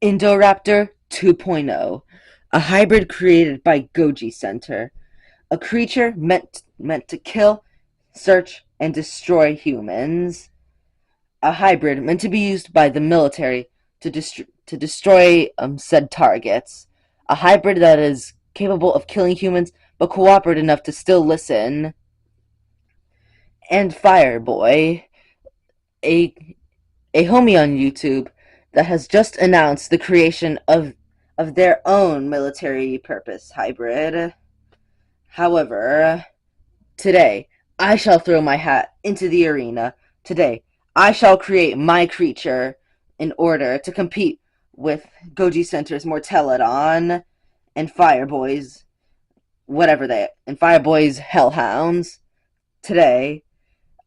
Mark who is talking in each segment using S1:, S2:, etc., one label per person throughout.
S1: Indoraptor 2.0, a hybrid created by Goji Center, a creature meant to kill, search, and destroy humans. A hybrid meant to be used by the military to destroy said targets. A hybrid that is capable of killing humans but cooperate enough to still listen. And Fireboy, a a homie on YouTube that has just announced the creation of their own military purpose hybrid. However, today I shall throw my hat into the arena. Today I shall create my creature in order to compete with Goji Center's Mortaladon and Fireboy's Fireboy's Hellhounds. Today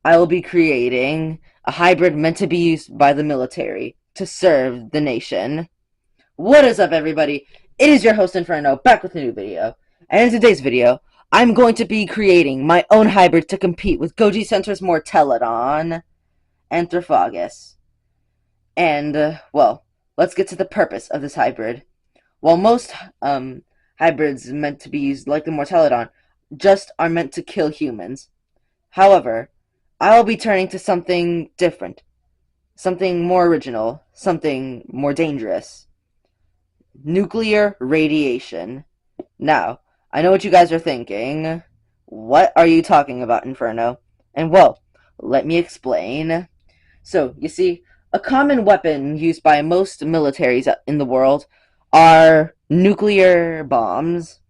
S1: I will be creating a hybrid meant to be used by the military to serve the nation. What is up, everybody? It is your host Inferno, back with a new video. And in today's video, I'm going to be creating my own hybrid to compete with Goji Center's Mortaladon and Thraphagus. And, well, let's get to the purpose of this hybrid. While most hybrids meant to be used like the Mortaladon just are meant to kill humans, however, I will be turning to something different, something more original, something more dangerous. Nuclear radiation. Now, I know what you guys are thinking. What are you talking about, Inferno? And well, let me explain. So, you see, a common weapon used by most militaries in the world are nuclear bombs,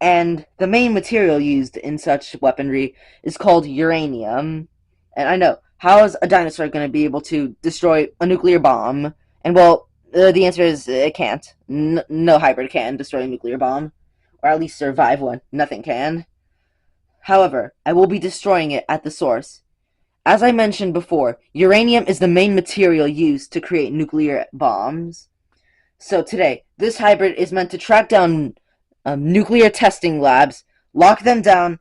S1: and the main material used in such weaponry is called uranium. And I know, how is a dinosaur going to be able to destroy a nuclear bomb? And well, the answer is it can't. No hybrid can destroy a nuclear bomb, or at least survive one. Nothing can. However, I will be destroying it at the source. As I mentioned before, uranium is the main material used to create nuclear bombs. So today, this hybrid is meant to track down nuclear testing labs, lock them down,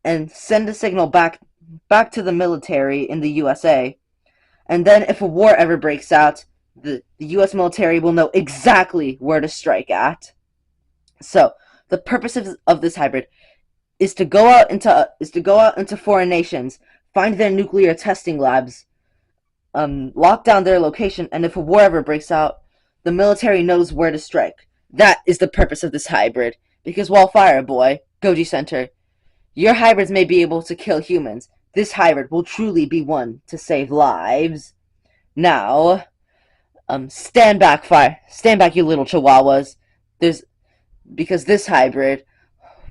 S1: and send a signal back to the military in the USA. And then if a war ever breaks out, the US military will know exactly where to strike at. So the purpose of this hybrid is to go out into foreign nations, find their nuclear testing labs, lock down their location, and if a war ever breaks out, the military knows where to strike. That is the purpose of this hybrid. Because while Fireboy, Goji Center, your hybrids may be able to kill humans, this hybrid will truly be one to save lives. Now, stand back, you little chihuahuas. Because this hybrid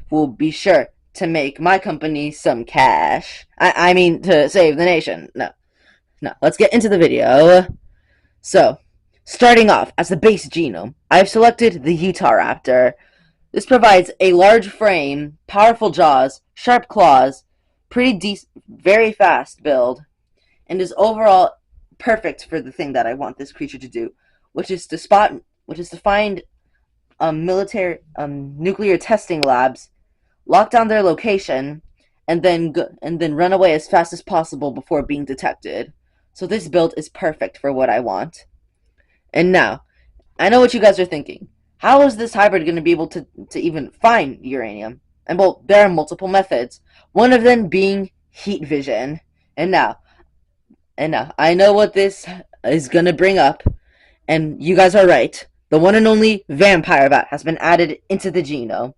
S1: will be sure to make my company some cash. I mean, to save the nation. No, let's get into the video. So, starting off as the base genome, I've selected the Utahraptor. This provides a large frame, powerful jaws, sharp claws, very fast build, and is overall perfect for the thing that I want this creature to do, which is to find military nuclear testing labs, lock down their location, and then run away as fast as possible before being detected. So this build is perfect for what I want. And now, I know what you guys are thinking. How is this hybrid going to be able to even find uranium? And well, there are multiple methods. One of them being heat vision. And now, I know what this is going to bring up. And you guys are right. The one and only vampire bat has been added into the genome.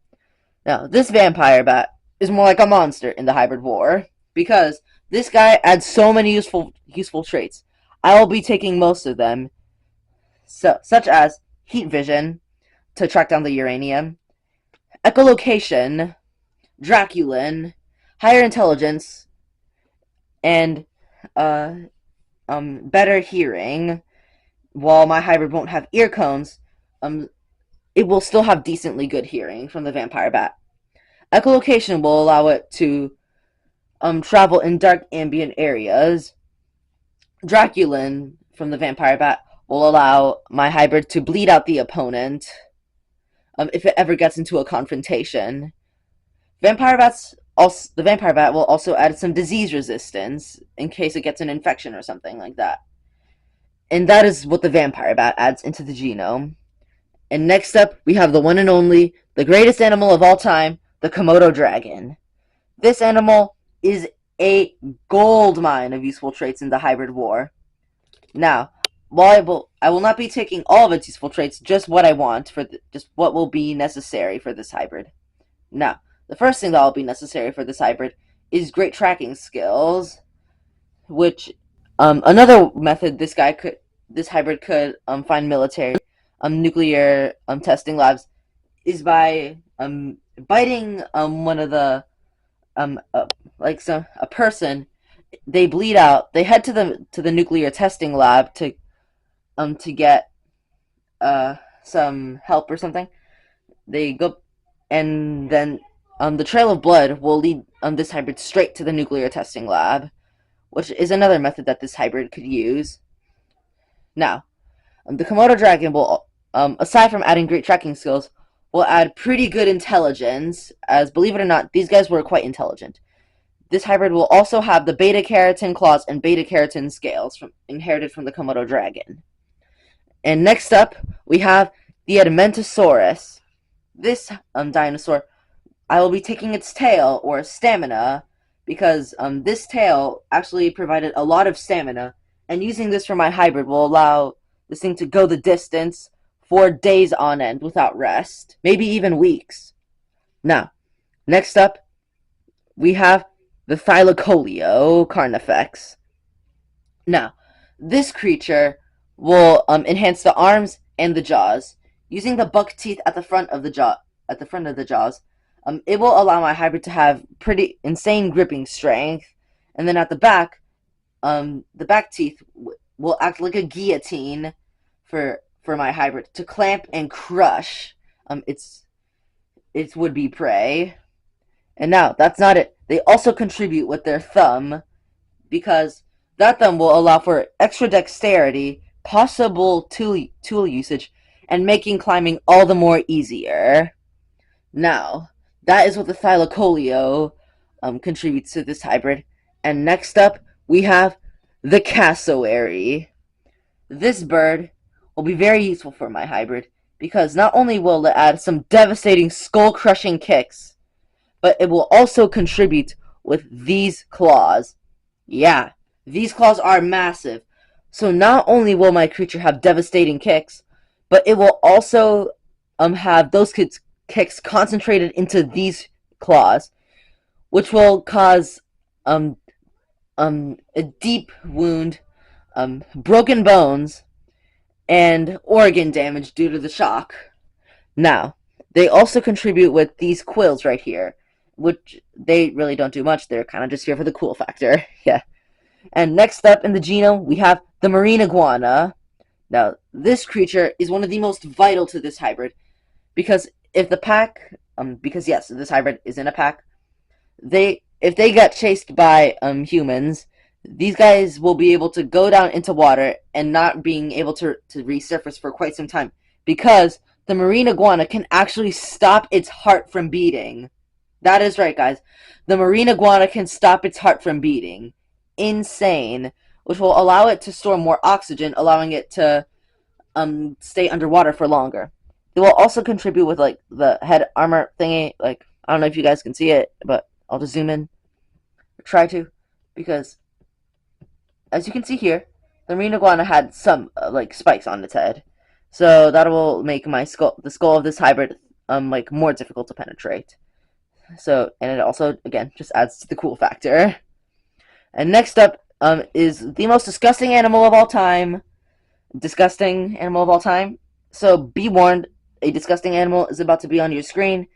S1: Now, this vampire bat is more like a monster in the hybrid war, because this guy adds so many useful traits. I will be taking most of them, such as heat vision to track down the uranium, echolocation, Draculin, higher intelligence, and better hearing. While my hybrid won't have ear cones, it will still have decently good hearing from the vampire bat. Echolocation will allow it to travel in dark ambient areas. Draculin from the vampire bat will allow my hybrid to bleed out the opponent if it ever gets into a confrontation. The vampire bat will also add some disease resistance in case it gets an infection or something like that. And that is what the vampire bat adds into the genome. And next up, we have the one and only, the greatest animal of all time, the Komodo dragon. This animal is a gold mine of useful traits in the hybrid war. Now, while I will not be taking all of its useful traits, just what I want for just what will be necessary for this hybrid. Now, the first thing that will be necessary for this hybrid is great tracking skills, which another method this hybrid could find military nuclear testing labs is by biting one of the like a person. They bleed out. They head to the nuclear testing lab to get some help or something. They go, and then the trail of blood will lead this hybrid straight to the nuclear testing lab, which is another method that this hybrid could use. Now, the Komodo dragon will, aside from adding great tracking skills, will add pretty good intelligence, as believe it or not, these guys were quite intelligent. This hybrid will also have the beta keratin claws and beta keratin scales inherited from the Komodo dragon. And next up, we have the Edmontosaurus. This dinosaur, I will be taking its tail, or stamina, because this tail actually provided a lot of stamina, and using this for my hybrid will allow this thing to go the distance for days on end without rest, maybe even weeks. Now, next up, we have the Thylacoleo Carnifex. Now, this creature will enhance the arms and the jaws. Using the buck teeth at the front of the jaws, it will allow my hybrid to have pretty insane gripping strength, and then at the back teeth will act like a guillotine for my hybrid to clamp and crush its would-be prey. And now, that's not it. They also contribute with their thumb, because that thumb will allow for extra dexterity, possible tool usage, and making climbing all the more easier. Now, that is what the Thylacoleo contributes to this hybrid. And next up, we have the cassowary. This bird will be very useful for my hybrid, because not only will it add some devastating skull-crushing kicks, but it will also contribute with these claws. Yeah, these claws are massive. So not only will my creature have devastating kicks, but it will also have those kicks concentrated into these claws, which will cause a deep wound, broken bones, and organ damage due to the shock. Now, they also contribute with these quills right here, which they really don't do much. They're kind of just here for the cool factor. Yeah. And next up in the genome, we have the marine iguana. Now, this creature is one of the most vital to this hybrid, because if the pack, because yes, this hybrid is in a pack, if they get chased by humans, these guys will be able to go down into water and not being able to resurface for quite some time, because the marine iguana can actually stop its heart from beating. That is right, guys. The marine iguana can stop its heart from beating. Insane. Which will allow it to store more oxygen, allowing it to stay underwater for longer. It will also contribute with like the head armor thingy. Like, I don't know if you guys can see it, but I'll just zoom in. Try to, because as you can see here, the marine iguana had some like spikes on its head, so that will make the skull of this hybrid like more difficult to penetrate. So, and it also again just adds to the cool factor. And next up is the most disgusting animal of all time. Disgusting animal of all time. So be warned, a disgusting animal is about to be on your screen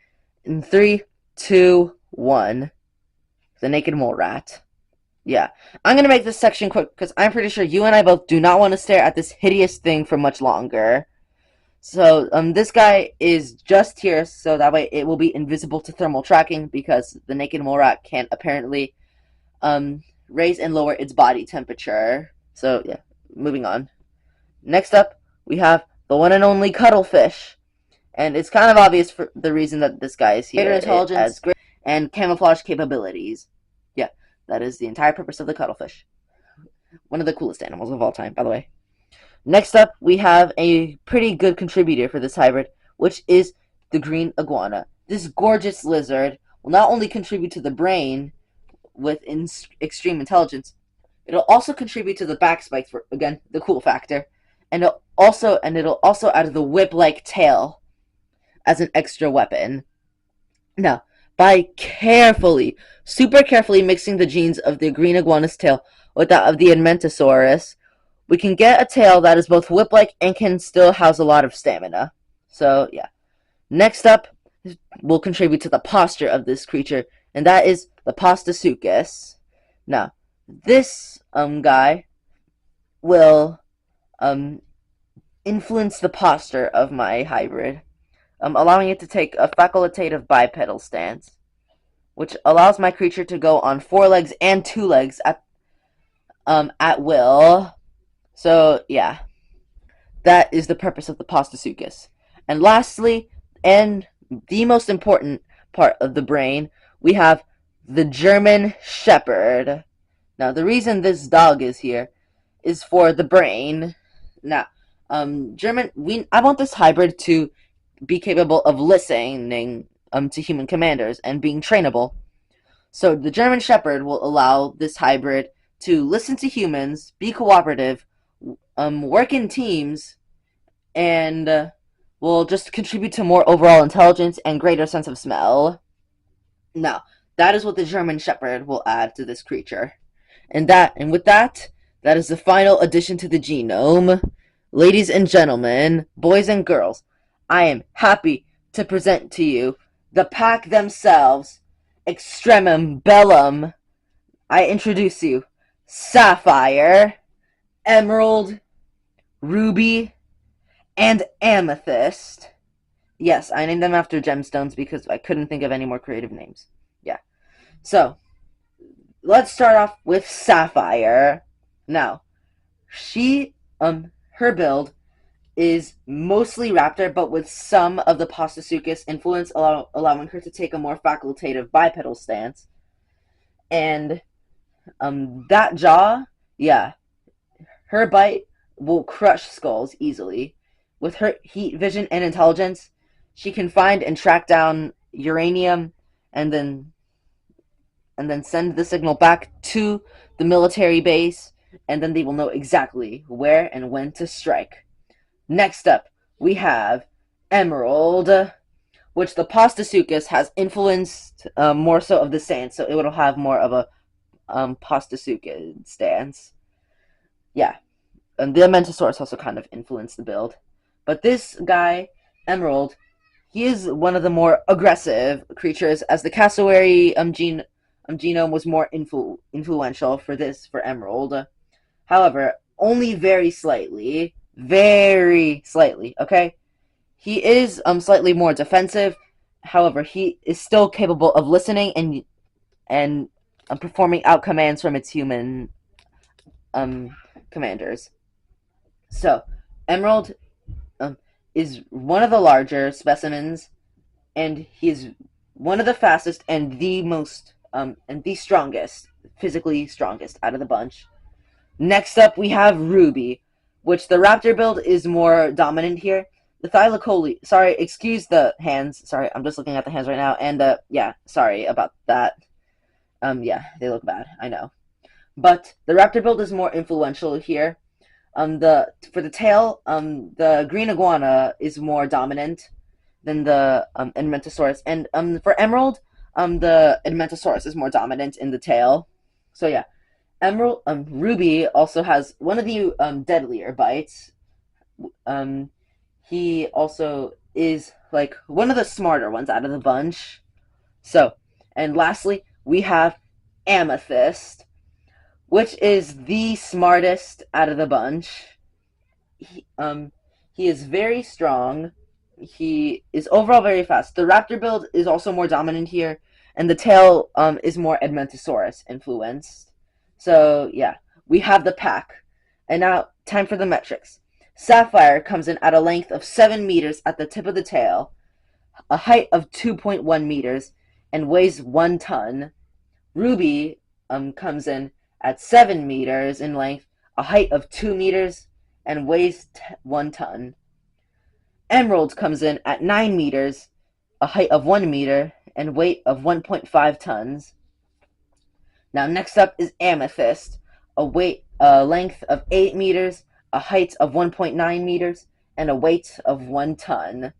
S1: in 3, 2, 1. The naked mole rat. Yeah. I'm going to make this section quick, because I'm pretty sure you and I both do not want to stare at this hideous thing for much longer. So, this guy is just here, so that way it will be invisible to thermal tracking, because the naked mole rat can't apparently, raise and lower its body temperature. So, yeah, moving on. Next up, we have the one and only cuttlefish. And it's kind of obvious for the reason that this guy is here. Greater intelligence and camouflage capabilities. Yeah, that is the entire purpose of the cuttlefish. One of the coolest animals of all time, by the way. Next up, we have a pretty good contributor for this hybrid, which is the green iguana. This gorgeous lizard will not only contribute to the brain with extreme intelligence, it'll also contribute to the back spikes for, again, the cool factor, and it'll also add the whip-like tail as an extra weapon. Now, by super carefully mixing the genes of the green iguana's tail with that of the Edmontosaurus, we can get a tail that is both whip-like and can still house a lot of stamina. So, yeah. Next up, will contribute to the posture of this creature, and that is the Pastasuchus. Now, this guy will um influence the posture of my hybrid, allowing it to take a facultative bipedal stance, which allows my creature to go on four legs and two legs at will. So yeah, that is the purpose of the Pastasuchus. And lastly, and the most important part of the brain, we have the German Shepherd. Now, the reason this dog is here is for the brain. Now, I want this hybrid to be capable of listening to human commanders and being trainable. So the German Shepherd will allow this hybrid to listen to humans, be cooperative, work in teams, and will just contribute to more overall intelligence and greater sense of smell. Now, that is what the German Shepherd will add to this creature. And with that, that is the final addition to the genome. Ladies and gentlemen, boys and girls, I am happy to present to you the pack themselves, Extremum Bellum. I introduce you Sapphire, Emerald, Ruby, and Amethyst. Yes, I named them after gemstones because I couldn't think of any more creative names. Yeah. So, let's start off with Sapphire. Now, her build is mostly Raptor, but with some of the Pastasuchus influence, allowing her to take a more facultative bipedal stance. And that jaw, yeah, her bite will crush skulls easily. With her heat vision and intelligence, she can find and track down uranium and then send the signal back to the military base, and then they will know exactly where and when to strike. Next up, we have Emerald, which the Pastasuchus has influenced more so of the stance, so it will have more of a Pastasuchus stance. Yeah, and the Amentosaurus also kind of influenced the build. But this guy, Emerald, he is one of the more aggressive creatures, as the cassowary genome was more influential for Emerald. However, only very slightly, okay? He is slightly more defensive. However, he is still capable of listening and performing out commands from its human commanders. So, Emerald is one of the larger specimens, and he is one of the fastest and the strongest, physically strongest out of the bunch. Next up, we have Ruby, which the Raptor build is more dominant here. The Thylacoli, sorry, excuse the hands. Sorry, I'm just looking at the hands right now, and yeah, sorry about that. Yeah, they look bad, I know. But the Raptor build is more influential here. For the tail, the green iguana is more dominant than the Edmontosaurus, and for Emerald, the Edmontosaurus is more dominant in the tail. So yeah, Ruby also has one of the deadlier bites. He also is like one of the smarter ones out of the bunch. So, and lastly, we have Amethyst, which is the smartest out of the bunch. He is very strong. He is overall very fast. The Raptor build is also more dominant here, and the tail is more Edmontosaurus influenced. So yeah, we have the pack. And now, time for the metrics. Sapphire comes in at a length of 7 meters at the tip of the tail, a height of 2.1 meters, and weighs 1 ton. Ruby comes in at 7 meters in length, a height of 2 meters, and weighs 1 ton. Emerald comes in at 9 meters, a height of 1 meter, and weight of 1.5 tons. Now next up is Amethyst, a length of 8 meters, a height of 1.9 meters, and a weight of 1 ton.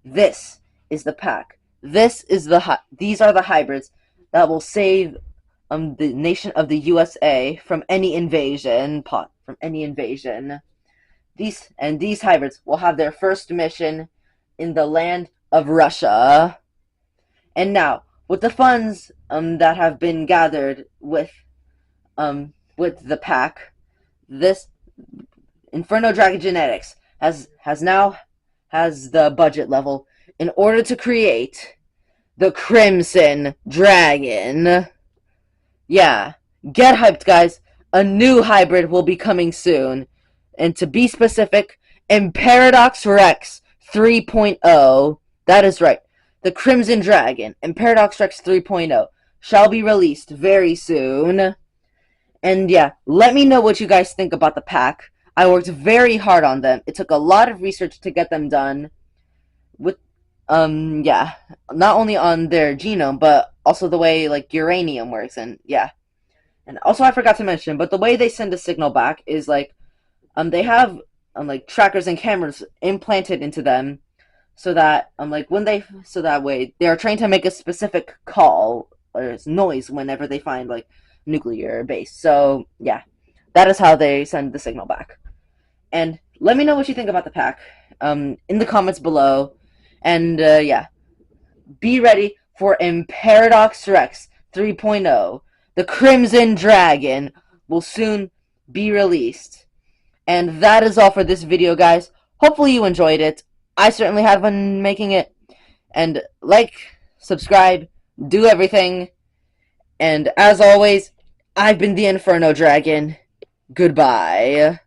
S1: This is the pack. These are the hybrids that will save the nation of the USA from any invasion. These hybrids will have their first mission in the land of Russia. And now, with the funds that have been gathered with the pack, this Inferno Dragon Genetics has the budget level in order to create the Crimson Dragon. Yeah, get hyped, guys. A new hybrid will be coming soon. And to be specific, Imperadox Rex 3.0. That is right. The Crimson Dragon, Imperadox Rex 3.0, shall be released very soon. And yeah, let me know what you guys think about the pack. I worked very hard on them. It took a lot of research to get them done. With yeah, not only on their genome, but also the way like uranium works, and yeah. And also I forgot to mention, but the way they send a signal back is like they have like trackers and cameras implanted into them so that so that way they are trained to make a specific call or noise whenever they find like nuclear base. So yeah, that is how they send the signal back. And let me know what you think about the pack in the comments below. And yeah, be ready for Imperadox Rex 3.0. The Crimson Dragon will soon be released. And that is all for this video, guys. Hopefully you enjoyed it. I certainly had fun making it. And like, subscribe, do everything. And as always, I've been the Inferno Dragon. Goodbye.